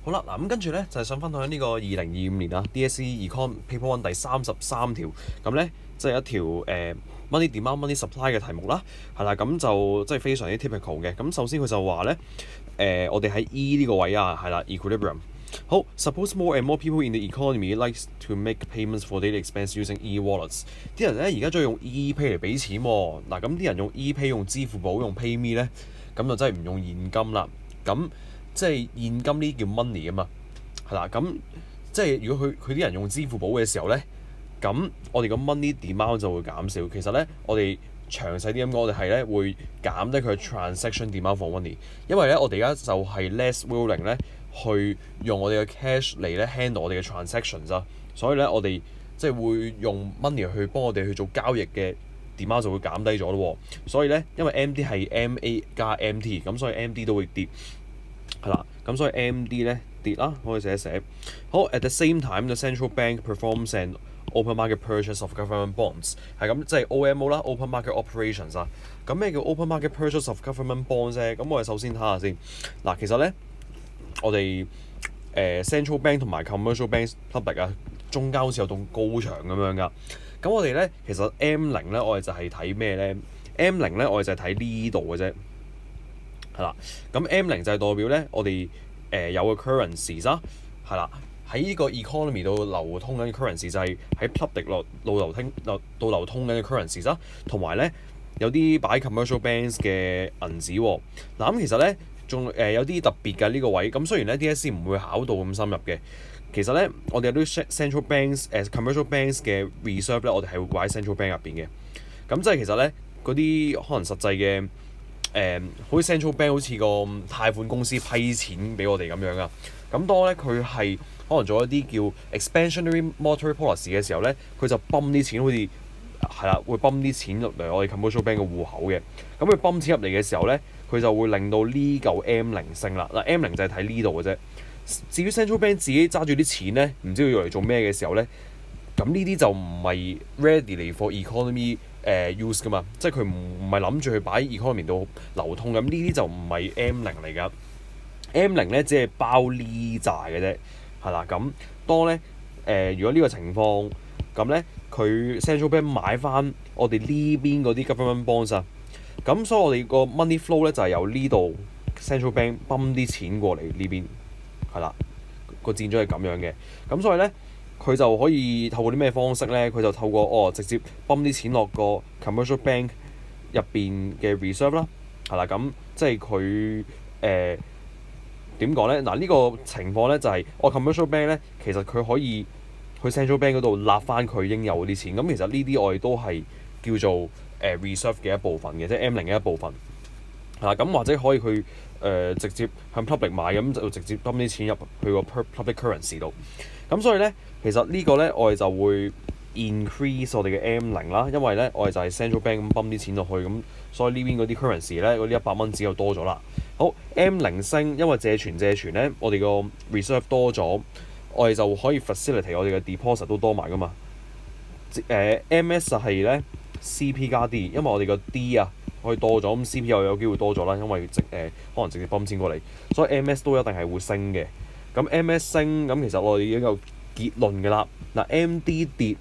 好啦，嗱咁跟住咧就係想分享呢個2025年啦 DSE Econ Paper One 第33條，咁咧即係一條money demand money supply 嘅題目啦，係啦，咁就即係非常之 typical 嘅。咁首先佢就話咧我哋喺 E 呢個位啊，係啦 equilibrium。好 ，suppose more and more people in the economy likes to make payments for daily expense using e-wallets。啲人咧而家中意用 e-pay 嚟俾錢喎。嗱，咁啲人用 e-pay 用支付寶用 PayMe 咧，咁就真係唔用現金啦。咁即係現金呢啲叫 money 啊嘛，係啦。咁即係如果佢啲人用支付寶嘅時候咧，咁我哋個 money demand 就會減少。其實咧，我哋詳細啲咁講，我哋係咧會減低佢 transaction demand for money，因為咧我哋而家就係 less willing 咧去用我哋嘅 cash 嚟咧 handle 我哋嘅 transactions 啊，所以咧我哋即係會用 money 去幫我哋去做交易嘅 demand 就會減低咗咯喎。所以咧，因為 MD 係 MA 加 MT， 咁所以 MD 都會跌。係啦，咁所以 MD 咧跌啦，可以寫一寫。好 ，at the same time，the central bank performs an open market purchase of government bonds， 係咁即係 OMO 啦 ，open market operations 啊。咁咩叫 open market purchase of government bonds 咧？咁我哋首先睇下先。嗱，其實咧，我哋central bank 同埋 commercial bank public 啊，中間好似有棟高牆咁樣噶。咁我哋咧其實 M0咧，我哋就係睇咩咧 ？M0咧，我哋就係睇呢度嘅啫。係啦，咁 M0就係代表咧，我哋有個 currency 啦，係啦，喺呢個 economy 度流通緊嘅 currency 就係喺 public 到流通緊嘅 currency 啦，同埋咧有啲擺 commercial banks 嘅銀紙喎。嗱咁其實咧仲有啲特別嘅呢個位，咁雖然咧 DSE 唔會考到咁深入嘅，其實咧我哋有啲 central banks commercial banks 嘅 reserve 咧，我哋係會擺喺 central bank 入邊嘅。咁即係其實咧嗰啲可能實際嘅。好似 central bank 好似個貸款公司批錢俾我哋咁樣啊。咁當咧佢係可能做一啲叫 expansionary monetary policy 嘅時候咧，佢就泵啲錢，好似係啦，會泵啲錢入嚟我哋 commercial bank 嘅戶口嘅。咁佢泵錢入嚟嘅時候咧，佢就會令到呢嚿 M0升啦。嗱 M0就係睇呢度嘅啫。至於 central bank 自己揸住啲錢咧，唔知要用嚟做咩嘅時候咧，咁呢啲就唔係 ready for economy use 噶嘛，即係佢唔係諗住去擺 economy 度流通咁，呢啲就唔係 M0嚟噶。M0咧只係包呢扎嘅啫，係啦。咁當咧如果呢個情況咁咧，佢 central bank 買翻我哋呢邊嗰啲 government bonds 啊，咁所以我哋個 money flow 咧就係由呢度 central bank 泵啲錢過嚟呢邊，係啦，個戰咗係咁樣嘅。咁所以咧。佢就可以透過啲咩方式咧？佢就透過直接泵啲錢落個 commercial bank 入邊嘅 reserve 啦，係啦。咁即係佢點講咧？嗱呢個情況咧就係commercial bank 咧，其實佢可以去 central bank 嗰度納翻佢應有嗰啲錢。咁其實呢啲我哋都係叫做reserve 嘅一部分嘅，即係 M0嘅一部分。係啦，咁或者可以去直接向 public 買，咁就直接泵啲錢入去個 public currency 度。咁所以咧，其實呢個咧我哋就會 increase 我哋嘅 M0啦，因為咧我哋就係 central bank 咁泵啲錢落去，咁所以呢邊嗰啲 currency 咧嗰啲100蚊紙又多咗啦。好 M0升，因為借存咧，我哋個 reserve 多咗，我哋就可以 facilitate 我哋嘅 deposit 都多埋噶嘛。MS 就係咧 CP 加 D， 因為我哋個 D 啊可以多咗，咁 CP 又有機會多咗啦，因為可能直接泵錢過嚟，所以 MS 都一定係會升嘅。咁 MS 升，咁其實我哋已經有結論嘅啦。嗱 MD 跌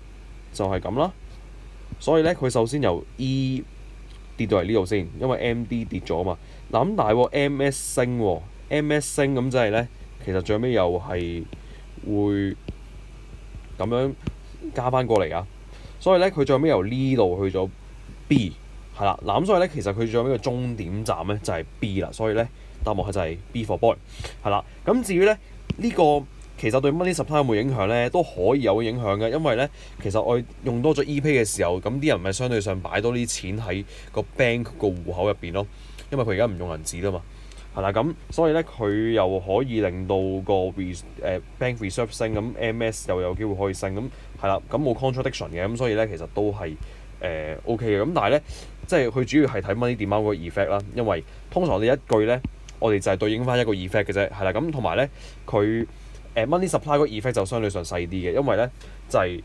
就係咁啦，所以咧佢首先由 E 跌到嚟呢度先，因為 MD 跌咗嘛。嗱咁但係 MS 升喎，MS 升咁即係咧，其實最尾又係會咁樣加翻過嚟啊。所以咧佢最尾由呢度去咗 B 係啦。嗱咁所以咧其實佢最尾嘅終點站咧就係 B 啦。所以咧答案就係 B for boy 係啦。咁至於咧呢個其實對 money supply 有冇影響咧？都可以有影響嘅，因為咧其實我用多咗 e-pay 嘅時候，咁啲人咪相對上擺多啲錢喺個 bank 個戶口入邊咯，因為佢而家唔用銀紙啦嘛，係啦。咁所以咧佢又可以令到個bank reserve 升，咁 MS 又有機會可以升，咁係啦，咁冇 contradiction 嘅，咁所以咧其實都係OK 嘅。咁但係咧即係佢主要係睇 money demand 嗰個 effect 啦，因為通常我哋一句咧，我哋就係對應翻一個 effect 嘅啫，係啦。咁同埋咧佢money supply 嗰個 effect 就相對上細啲嘅，因為咧就係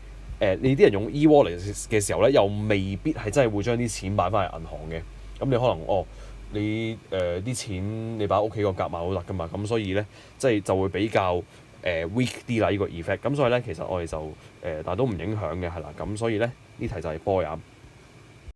你啲人用 e-wallet 嘅時候咧，又未必係真係會將啲錢擺翻去銀行嘅。咁你可能你啲錢你擺屋企個夾埋好得㗎嘛，咁所以咧即係就會比較weak 啲啦呢個 effect，咁所以咧其實我哋就但係都唔影響嘅係啦，咁所以咧呢題就係波也。